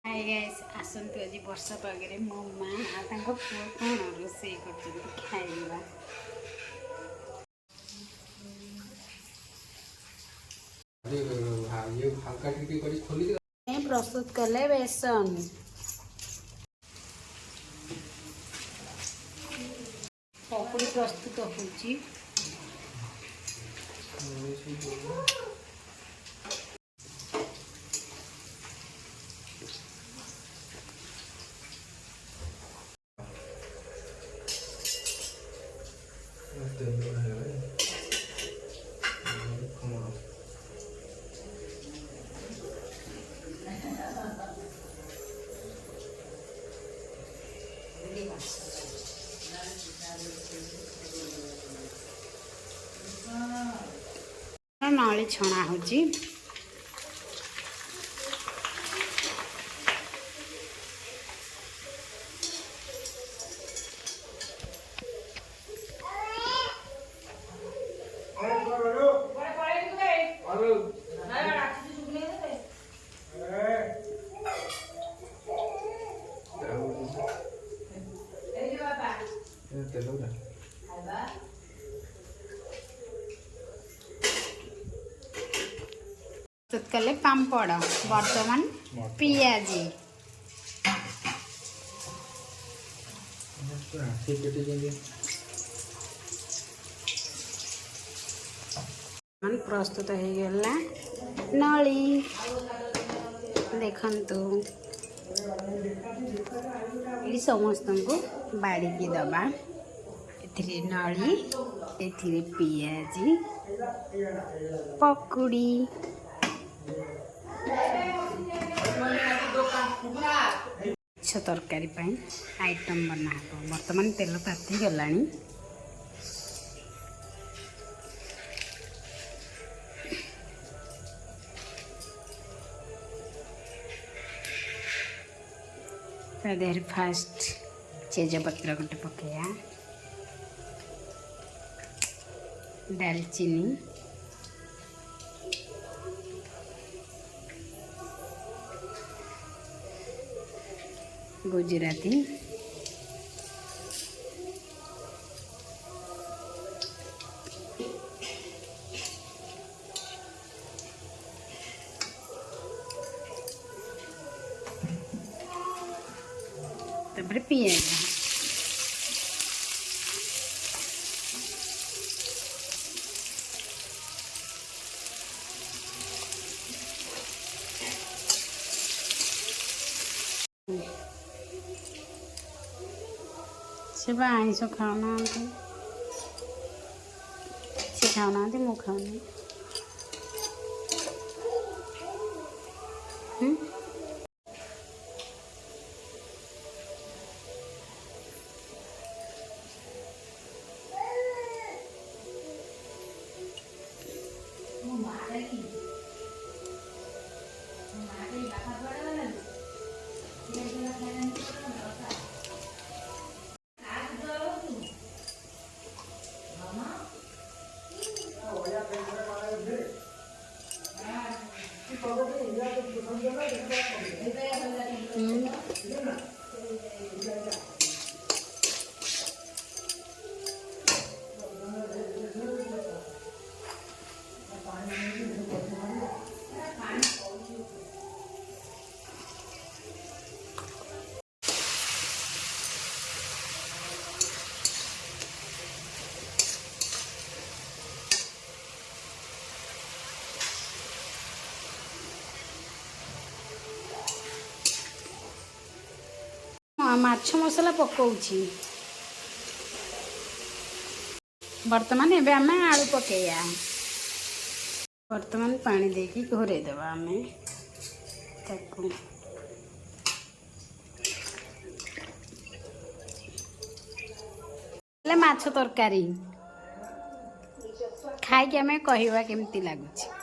Hi guys आसंतु आज वर्षा पागे मो माँ आ पुआ कौन रोसे कर खाइबा प्रस्तुत कले बेसन पकड़ी प्रस्तुत होची नाली छणा होची कले पापड़ बर्तमान पियाजी प्रस्तुत हो गला नली देखंतु ये समस्त को बाड़ी की दबा एथिरे नली एथिरे पियाजी पकुड़ी तरकारी आइटम बना बर्तमान तेल ताती गला देहर फास्ट तेजपत्र गोटे पकया दालचीनी गुजराती तब पियाज से आईस खाऊना से खाऊना मु खाऊनी माछ मसला पकाउछि वर्तमान एबे आमे आलू पकेया वर्तमान पानी देकी घोरे देबा आमे ताकू ले माछ तरकारी खाई के आमे कहिबा केमती लागुछि।